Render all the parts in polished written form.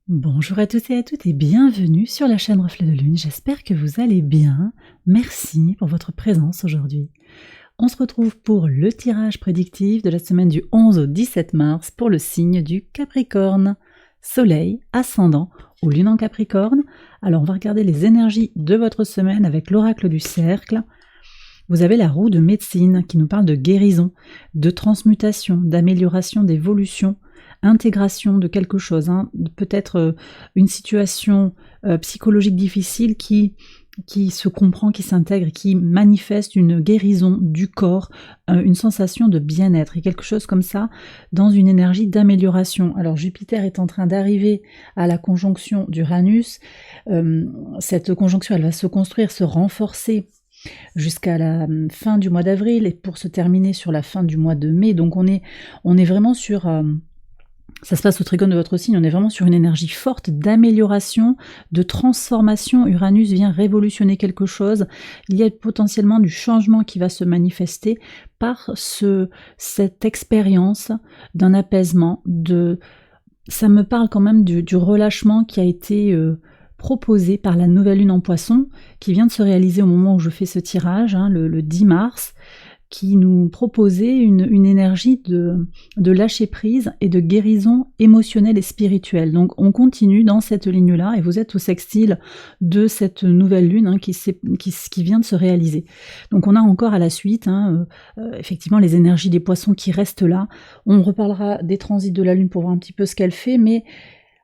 Bonjour à tous et à toutes et bienvenue sur la chaîne Reflet de Lune. J'espère que vous allez bien. Merci pour votre présence aujourd'hui. On se retrouve pour le tirage prédictif de la semaine du 11 au 17 mars pour le signe du Capricorne. Soleil, ascendant ou Lune en Capricorne. Alors on va regarder les énergies de votre semaine avec l'oracle du cercle. Vous avez la roue de médecine qui nous parle de guérison, de transmutation, d'amélioration, d'évolution, intégration de quelque chose, peut-être une situation psychologique difficile qui se comprend, qui s'intègre, qui manifeste une guérison du corps, une sensation de bien-être et quelque chose comme ça dans une énergie d'amélioration. Alors Jupiter est en train d'arriver à la conjonction d'Uranus. Cette conjonction, elle va se construire, se renforcer jusqu'à la fin du mois d'avril et pour se terminer sur la fin du mois de mai. Donc on est vraiment sur... ça se passe au trigone de votre signe, on est vraiment sur une énergie forte d'amélioration, de transformation. Uranus vient révolutionner quelque chose. Il y a potentiellement du changement qui va se manifester par cette expérience d'un apaisement. Ça me parle quand même du relâchement qui a été proposé par la nouvelle lune en Poisson, qui vient de se réaliser au moment où je fais ce tirage, le 10 mars, qui nous proposait une énergie de lâcher prise et de guérison émotionnelle et spirituelle. Donc on continue dans cette ligne-là, et vous êtes au sextile de cette nouvelle lune qui vient de se réaliser. Donc on a encore à la suite, effectivement, les énergies des poissons qui restent là. On reparlera des transits de la lune pour voir un petit peu ce qu'elle fait, mais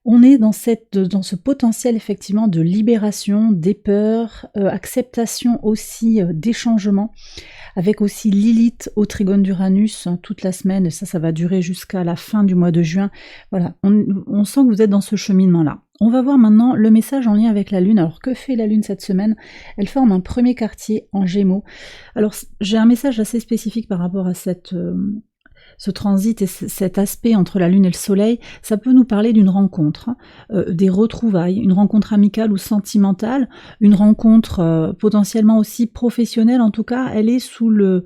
on est dans ce potentiel effectivement de libération des peurs, acceptation aussi des changements, avec aussi Lilith au trigone d'Uranus toute la semaine, et ça va durer jusqu'à la fin du mois de juin. Voilà, on sent que vous êtes dans ce cheminement-là. On va voir maintenant le message en lien avec la Lune. Alors que fait la Lune cette semaine? Elle forme un premier quartier en Gémeaux. Alors j'ai un message assez spécifique par rapport à ce transit et cet aspect entre la Lune et le Soleil. Ça peut nous parler d'une rencontre, des retrouvailles, une rencontre amicale ou sentimentale, une rencontre potentiellement aussi professionnelle. En tout cas, elle est sous le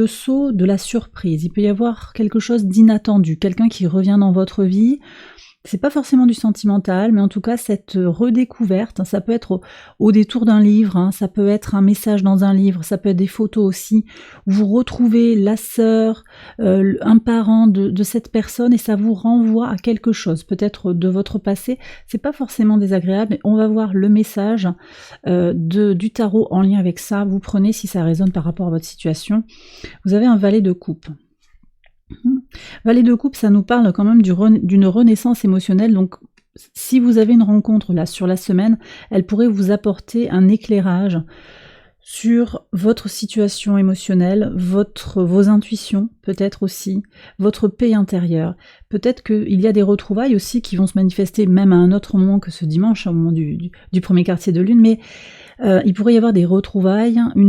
sceau de la surprise. Il peut y avoir quelque chose d'inattendu, quelqu'un qui revient dans votre vie. C'est pas forcément du sentimental, mais en tout cas cette redécouverte, ça peut être au détour d'un livre, ça peut être un message dans un livre, ça peut être des photos aussi, où vous retrouvez la sœur, un parent de cette personne, et ça vous renvoie à quelque chose, peut-être de votre passé. C'est pas forcément désagréable, mais on va voir le message du tarot en lien avec ça. Vous prenez si ça résonne par rapport à votre situation. Vous avez un valet de coupe. Valet de coupe, ça nous parle quand même d'une renaissance émotionnelle. Donc si vous avez une rencontre là sur la semaine, elle pourrait vous apporter un éclairage sur votre situation émotionnelle, vos intuitions peut-être aussi, votre paix intérieure. Peut-être qu'il y a des retrouvailles aussi qui vont se manifester même à un autre moment que ce dimanche, au moment du premier quartier de lune, mais il pourrait y avoir des retrouvailles, ou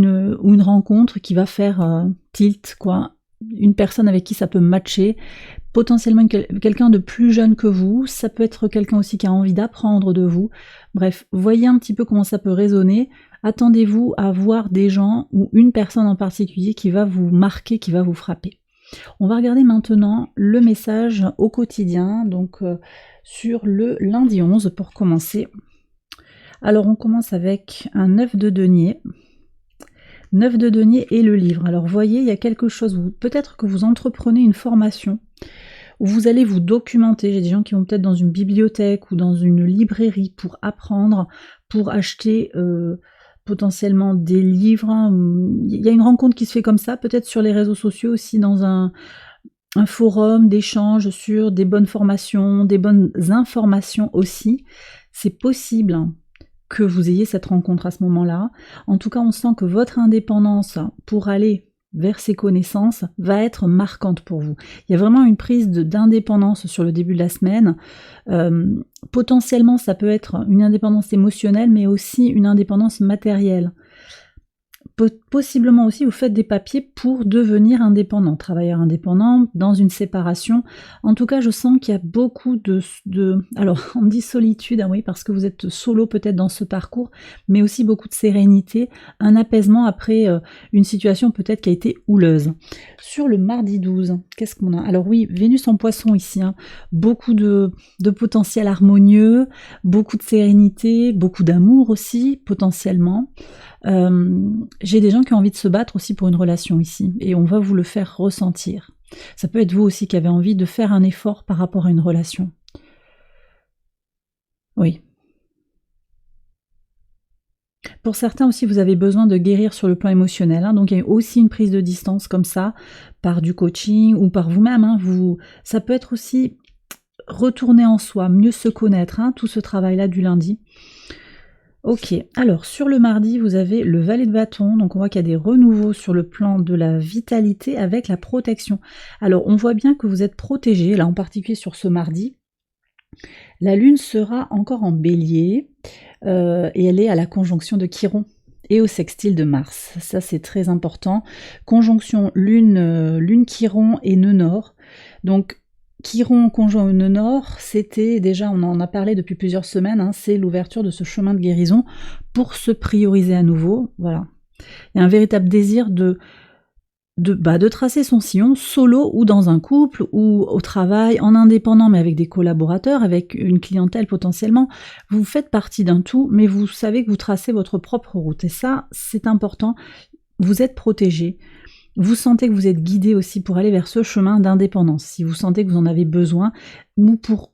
une rencontre qui va faire tilt, quoi. Une personne avec qui ça peut matcher, potentiellement quelqu'un de plus jeune que vous, ça peut être quelqu'un aussi qui a envie d'apprendre de vous. Bref, voyez un petit peu comment ça peut résonner. Attendez-vous à voir des gens ou une personne en particulier qui va vous marquer, qui va vous frapper. On va regarder maintenant le message au quotidien, donc sur le lundi 11 pour commencer. Alors on commence avec un 9 de denier. 9 de denier et le livre. Alors voyez, il y a quelque chose, peut-être que vous entreprenez une formation où vous allez vous documenter. J'ai des gens qui vont peut-être dans une bibliothèque ou dans une librairie pour apprendre, pour acheter potentiellement des livres. Il y a une rencontre qui se fait comme ça, peut-être sur les réseaux sociaux aussi, dans un forum d'échange sur des bonnes formations, des bonnes informations aussi. C'est possible que vous ayez cette rencontre à ce moment-là. En tout cas, on sent que votre indépendance pour aller vers ces connaissances va être marquante pour vous. Il y a vraiment une prise d'indépendance sur le début de la semaine. Potentiellement, ça peut être une indépendance émotionnelle, mais aussi une indépendance matérielle. possiblement aussi vous faites des papiers pour devenir indépendant, travailleur indépendant, dans une séparation. En tout cas, je sens qu'il y a beaucoup alors on dit solitude, hein, oui, parce que vous êtes solo peut-être dans ce parcours, mais aussi beaucoup de sérénité, un apaisement après une situation peut-être qui a été houleuse. Sur le mardi 12, qu'est-ce qu'on a? Alors oui, Vénus en Poisson ici, hein, beaucoup de potentiel harmonieux, beaucoup de sérénité, beaucoup d'amour aussi, potentiellement. J'ai des gens qui ont envie de se battre aussi pour une relation ici, et on va vous le faire ressentir. Ça peut être vous aussi qui avez envie de faire un effort par rapport à une relation. Oui. Pour certains aussi, vous avez besoin de guérir sur le plan émotionnel, hein, donc il y a aussi une prise de distance comme ça, par du coaching ou par vous-même. Hein, ça peut être aussi retourner en soi, mieux se connaître, hein, tout ce travail-là du lundi. Ok, alors sur le mardi, vous avez le valet de bâton, donc on voit qu'il y a des renouveaux sur le plan de la vitalité avec la protection. Alors on voit bien que vous êtes protégé, là en particulier sur ce mardi. La lune sera encore en bélier, et elle est à la conjonction de Chiron et au sextile de Mars. Ça c'est très important. Conjonction lune Chiron et nœud nord. Donc Chiron conjoint au nœud nord, c'était déjà, on en a parlé depuis plusieurs semaines, hein, c'est l'ouverture de ce chemin de guérison pour se prioriser à nouveau. Voilà. Il y a un véritable désir de tracer son sillon solo ou dans un couple ou au travail, en indépendant mais avec des collaborateurs, avec une clientèle potentiellement. Vous faites partie d'un tout, mais vous savez que vous tracez votre propre route. Et ça, c'est important. Vous êtes protégé. Vous sentez que vous êtes guidé aussi pour aller vers ce chemin d'indépendance, si vous sentez que vous en avez besoin, ou pour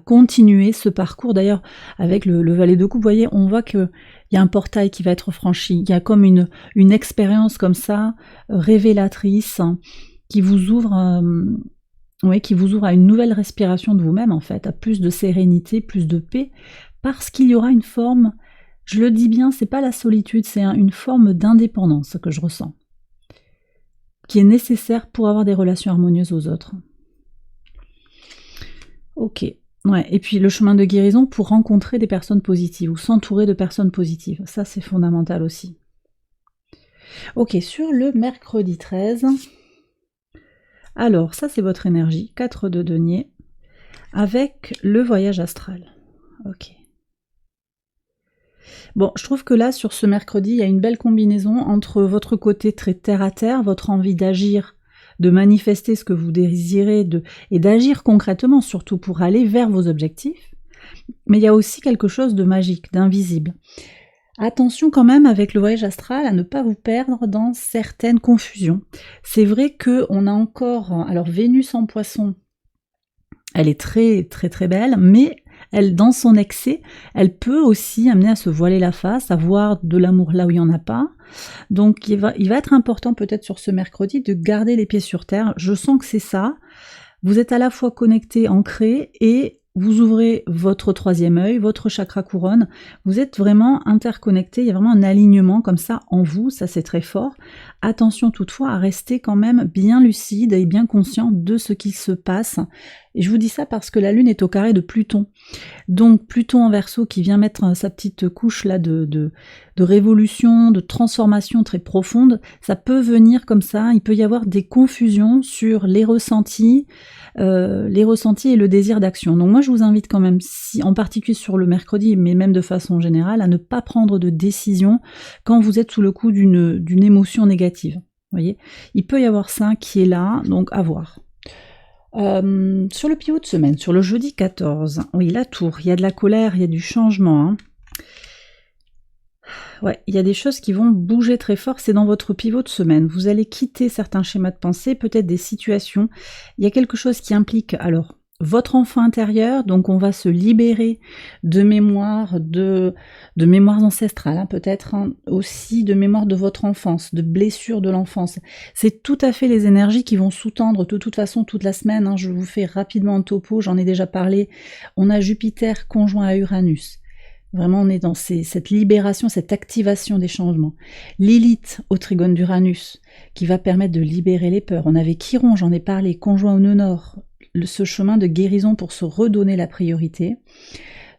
continuer ce parcours. D'ailleurs, avec le valet de coupe, vous voyez, on voit qu'il y a un portail qui va être franchi, il y a comme une expérience comme ça, révélatrice, qui vous ouvre à une nouvelle respiration de vous-même, en fait, à plus de sérénité, plus de paix, parce qu'il y aura une forme, je le dis bien, c'est pas la solitude, c'est une forme d'indépendance que je ressens, qui est nécessaire pour avoir des relations harmonieuses aux autres. Ok. Ouais. Et puis le chemin de guérison pour rencontrer des personnes positives ou s'entourer de personnes positives. Ça, c'est fondamental aussi. Ok, sur le mercredi 13. Alors, ça, c'est votre énergie. 4 de denier. Avec le voyage astral. Ok. Bon, je trouve que là, sur ce mercredi, il y a une belle combinaison entre votre côté très terre-à-terre, votre envie d'agir, de manifester ce que vous désirez, et d'agir concrètement, surtout pour aller vers vos objectifs. Mais il y a aussi quelque chose de magique, d'invisible. Attention quand même avec le voyage astral à ne pas vous perdre dans certaines confusions. C'est vrai qu'on a encore... Alors Vénus en Poisson, elle est très très très belle, mais elle, dans son excès, elle peut aussi amener à se voiler la face, à voir de l'amour là où il n'y en a pas. Donc il va être important peut-être sur ce mercredi de garder les pieds sur terre. Je sens que c'est ça. Vous êtes à la fois connecté, ancré, et vous ouvrez votre troisième œil, votre chakra couronne. Vous êtes vraiment interconnecté. Il y a vraiment un alignement comme ça en vous. Ça, c'est très fort. Attention toutefois à rester quand même bien lucide et bien conscient de ce qui se passe. Et je vous dis ça parce que la Lune est au carré de Pluton. Donc Pluton en Verseau qui vient mettre sa petite couche là de révolution, de transformation très profonde, ça peut venir comme ça. Il peut y avoir des confusions sur les ressentis et le désir d'action. Donc moi je vous invite quand même, en particulier sur le mercredi, mais même de façon générale, à ne pas prendre de décision quand vous êtes sous le coup d'une émotion négative. Vous voyez, il peut y avoir ça qui est là, donc à voir. Sur le pivot de semaine, sur le jeudi 14, oui, la tour, il y a de la colère, il y a du changement. Hein. Ouais, il y a des choses qui vont bouger très fort, c'est dans votre pivot de semaine. Vous allez quitter certains schémas de pensée, peut-être des situations. Il y a quelque chose qui implique, alors, votre enfant intérieur, donc on va se libérer de mémoires, de mémoires ancestrales, hein, peut-être hein, aussi de mémoires de votre enfance, de blessures de l'enfance. C'est tout à fait les énergies qui vont sous-tendre de toute façon toute la semaine. Hein, je vous fais rapidement un topo, j'en ai déjà parlé. On a Jupiter conjoint à Uranus. Vraiment, on est dans cette libération, cette activation des changements. Lilith au trigone d'Uranus, qui va permettre de libérer les peurs. On avait Chiron, j'en ai parlé, conjoint au nœud nord, ce chemin de guérison pour se redonner la priorité.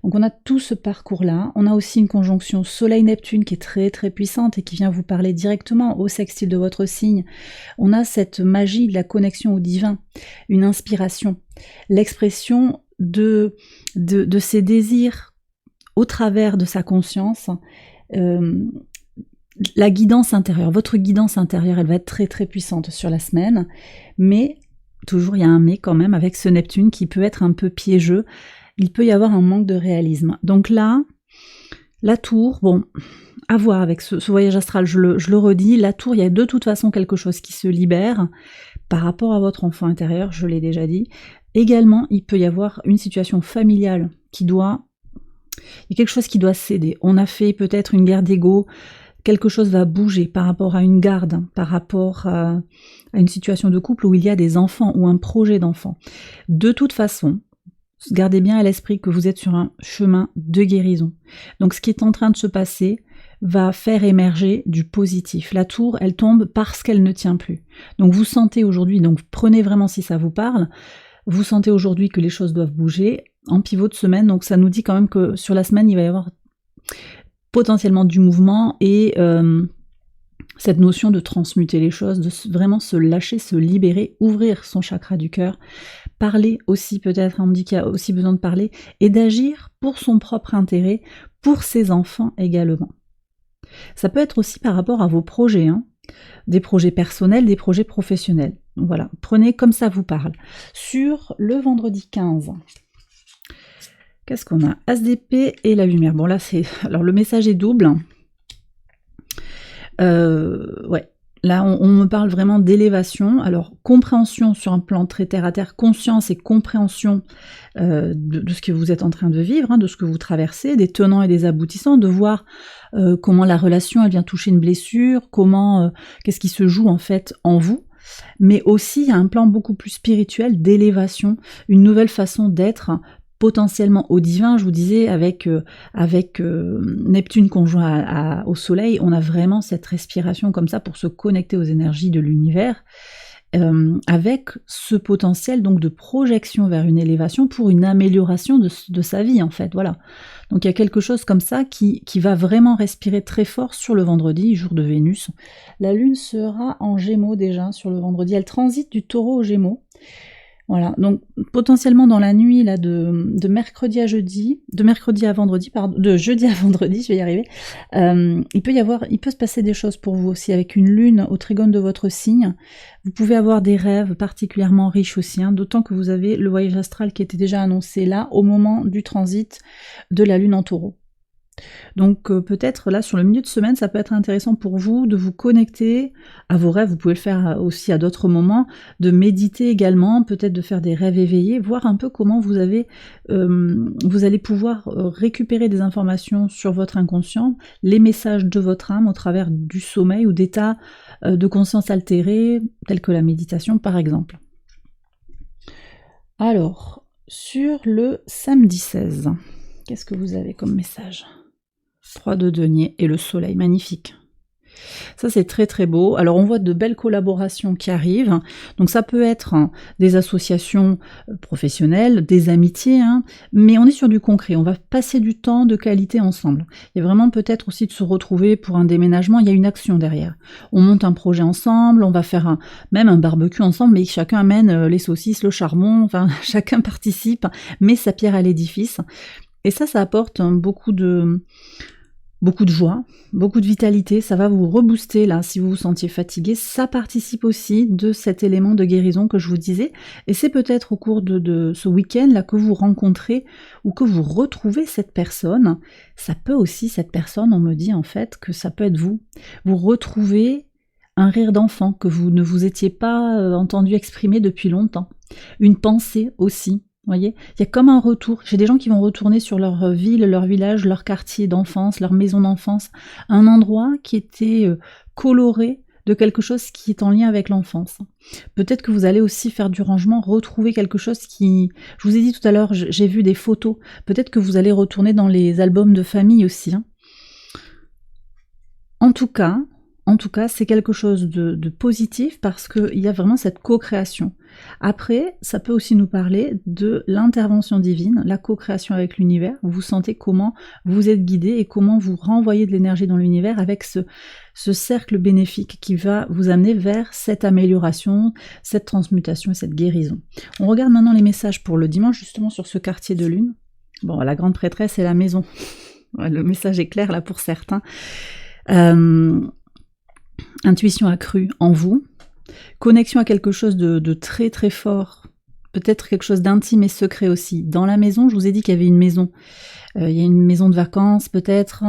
Donc on a tout ce parcours-là. On a aussi une conjonction Soleil-Neptune qui est très très puissante et qui vient vous parler directement au sextile de votre signe. On a cette magie de la connexion au divin, une inspiration, l'expression de ses désirs au travers de sa conscience, la guidance intérieure. Votre guidance intérieure, elle va être très très puissante sur la semaine, mais toujours il y a un mais quand même avec ce Neptune qui peut être un peu piégeux. Il peut y avoir un manque de réalisme. Donc là, la tour, bon, à voir avec ce voyage astral, je le redis, la tour, il y a de toute façon quelque chose qui se libère par rapport à votre enfant intérieur, je l'ai déjà dit. Également, il peut y avoir une situation familiale il y a quelque chose qui doit céder. On a fait peut-être une guerre d'ego, quelque chose va bouger par rapport à une garde, par rapport à une situation de couple où il y a des enfants ou un projet d'enfant. De toute façon, gardez bien à l'esprit que vous êtes sur un chemin de guérison. Donc ce qui est en train de se passer va faire émerger du positif. La tour, elle tombe parce qu'elle ne tient plus. Donc vous sentez aujourd'hui, donc prenez vraiment si ça vous parle, vous sentez aujourd'hui que les choses doivent bouger en pivot de semaine, donc ça nous dit quand même que sur la semaine, il va y avoir potentiellement du mouvement et cette notion de transmuter les choses, de vraiment se lâcher, se libérer, ouvrir son chakra du cœur, parler aussi peut-être, on me dit qu'il y a aussi besoin de parler, et d'agir pour son propre intérêt, pour ses enfants également. Ça peut être aussi par rapport à vos projets, hein, des projets personnels, des projets professionnels. Donc voilà, prenez comme ça vous parle. Sur le vendredi 15, qu'est-ce qu'on a? As d'épée et la lumière. Bon là c'est... Alors le message est double. Ouais. Là on me parle vraiment d'élévation. Alors compréhension sur un plan très terre à terre, conscience et compréhension de ce que vous êtes en train de vivre, hein, de ce que vous traversez, des tenants et des aboutissants, de voir comment la relation elle vient toucher une blessure, comment qu'est-ce qui se joue en fait en vous. Mais aussi il y a un plan beaucoup plus spirituel d'élévation, une nouvelle façon d'être, potentiellement au divin. Je vous disais, avec Neptune conjoint au Soleil, on a vraiment cette respiration comme ça pour se connecter aux énergies de l'univers, avec ce potentiel donc de projection vers une élévation pour une amélioration de sa vie en fait, voilà. Donc il y a quelque chose comme ça qui va vraiment respirer très fort sur le vendredi, jour de Vénus. La Lune sera en Gémeaux déjà sur le vendredi, elle transite du Taureau au Gémeaux. Voilà, donc potentiellement dans la nuit là de mercredi à jeudi, de mercredi à vendredi, pardon, de jeudi à vendredi, je vais y arriver, il peut se passer des choses pour vous aussi avec une lune au trigone de votre signe. Vous pouvez avoir des rêves particulièrement riches aussi, hein, d'autant que vous avez le voyage astral qui était déjà annoncé là au moment du transit de la lune en Taureau. Donc peut-être là sur le milieu de semaine, ça peut être intéressant pour vous de vous connecter à vos rêves, vous pouvez le faire aussi à d'autres moments, de méditer également, peut-être de faire des rêves éveillés, voir un peu comment vous allez pouvoir récupérer des informations sur votre inconscient, les messages de votre âme au travers du sommeil ou d'états de conscience altérés, tels que la méditation par exemple. Alors, sur le samedi 16, qu'est-ce que vous avez comme message ? 3 de denier et le soleil, magnifique. Ça c'est très très beau. Alors on voit de belles collaborations qui arrivent, donc ça peut être des associations professionnelles, des amitiés, hein, mais on est sur du concret, on va passer du temps de qualité ensemble. Il y a vraiment peut-être aussi de se retrouver pour un déménagement, il y a une action derrière. On monte un projet ensemble, on va faire même un barbecue ensemble, mais chacun amène les saucisses, le charbon, enfin chacun participe, met sa pierre à l'édifice. Et ça apporte beaucoup de joie, beaucoup de vitalité, ça va vous rebooster là si vous vous sentiez fatigué, ça participe aussi de cet élément de guérison que je vous disais, et c'est peut-être au cours de ce week-end là que vous rencontrez ou que vous retrouvez cette personne. Ça peut aussi, cette personne, on me dit en fait que ça peut être vous retrouvez un rire d'enfant que vous ne vous étiez pas entendu exprimer depuis longtemps, une pensée aussi. Vous voyez, il y a comme un retour. J'ai des gens qui vont retourner sur leur ville, leur village, leur quartier d'enfance, leur maison d'enfance, un endroit qui était coloré de quelque chose qui est en lien avec l'enfance. Peut-être que vous allez aussi faire du rangement, retrouver quelque chose qui... Je vous ai dit tout à l'heure, j'ai vu des photos. Peut-être que vous allez retourner dans les albums de famille aussi. Hein. En tout cas, En tout cas, c'est quelque chose de positif parce qu'il y a vraiment cette co-création. Après, ça peut aussi nous parler de l'intervention divine, la co-création avec l'univers. Vous sentez comment vous êtes guidé et comment vous renvoyez de l'énergie dans l'univers avec ce cercle bénéfique qui va vous amener vers cette amélioration, cette transmutation et cette guérison. On regarde maintenant les messages pour le dimanche, justement sur ce quartier de lune. Bon, la grande prêtresse et la maison. Le message est clair là pour certains. Intuition accrue en vous. Connexion à quelque chose de très très fort. Peut-être quelque chose d'intime et secret aussi. Dans la maison, je vous ai dit qu'il y avait une maison. Il y a une maison de vacances peut-être.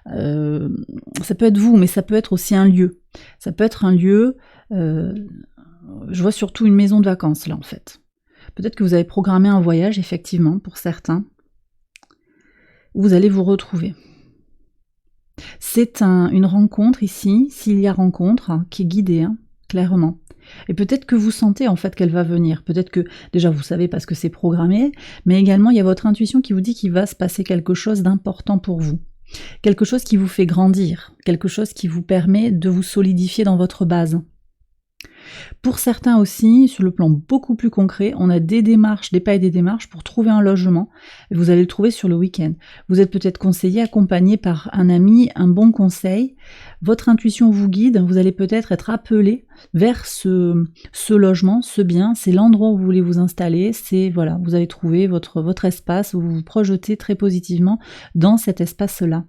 Ça peut être vous, mais ça peut être aussi un lieu. Ça peut être un lieu... je vois surtout une maison de vacances là en fait. Peut-être que vous avez programmé un voyage, effectivement, pour certains. Vous allez vous retrouver. C'est une rencontre ici, s'il y a rencontre, qui est guidée, clairement. Et peut-être que vous sentez en fait qu'elle va venir. Peut-être que déjà vous savez parce que c'est programmé, mais également il y a votre intuition qui vous dit qu'il va se passer quelque chose d'important pour vous. Quelque chose qui vous fait grandir, quelque chose qui vous permet de vous solidifier dans votre base. Pour certains aussi, sur le plan beaucoup plus concret, on a des démarches, des pas et des démarches pour trouver un logement. Vous allez le trouver sur le week-end. Vous êtes peut-être conseillé, accompagné par un ami, un bon conseil. Votre intuition vous guide. Vous allez peut-être être appelé vers ce logement, ce bien. C'est l'endroit où vous voulez vous installer. C'est voilà, vous avez trouvé votre espace où vous vous projetez très positivement dans cet espace-là.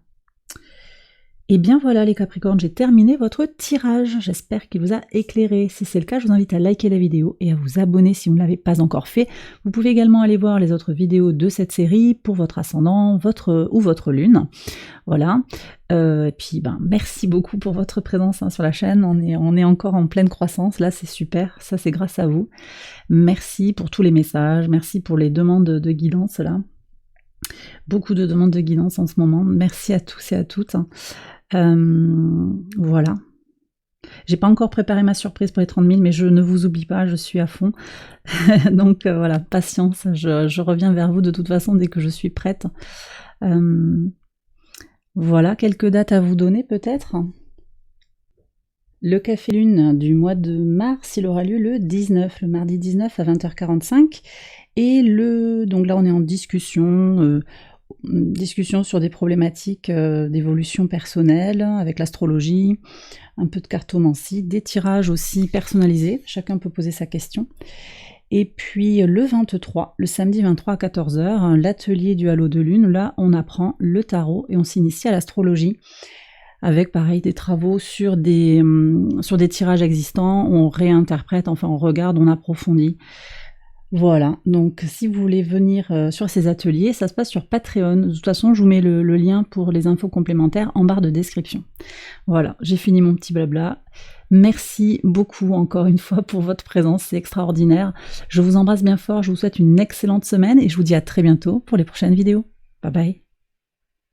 Et bien voilà les Capricornes, j'ai terminé votre tirage. J'espère qu'il vous a éclairé. Si c'est le cas, je vous invite à liker la vidéo et à vous abonner si vous ne l'avez pas encore fait. Vous pouvez également aller voir les autres vidéos de cette série pour votre ascendant, votre lune. Voilà. Et puis merci beaucoup pour votre présence sur la chaîne. On est encore en pleine croissance. Là, c'est super. Ça, c'est grâce à vous. Merci pour tous les messages. Merci pour les demandes de guidance là. Beaucoup de demandes de guidance en ce moment. Merci à tous et à toutes. Voilà. J'ai pas encore préparé ma surprise pour les 30 000, mais je ne vous oublie pas, je suis à fond. Donc voilà, patience, je reviens vers vous de toute façon dès que je suis prête. Voilà, quelques dates à vous donner peut-être. Le Café Lune du mois de mars, il aura lieu le 19, le mardi 19 à 20h45. Et donc là on est en discussion sur des problématiques d'évolution personnelle avec l'astrologie, un peu de cartomancie, des tirages aussi personnalisés, chacun peut poser sa question. Et puis le 23, le samedi 23 à 14h, l'atelier du halo de lune, là on apprend le tarot et on s'initie à l'astrologie avec pareil des travaux sur des tirages existants, on réinterprète, enfin on regarde, on approfondit. Voilà, donc si vous voulez venir sur ces ateliers, ça se passe sur Patreon. De toute façon, je vous mets le lien pour les infos complémentaires en barre de description. Voilà, j'ai fini mon petit blabla. Merci beaucoup encore une fois pour votre présence, c'est extraordinaire. Je vous embrasse bien fort, je vous souhaite une excellente semaine et je vous dis à très bientôt pour les prochaines vidéos. Bye bye.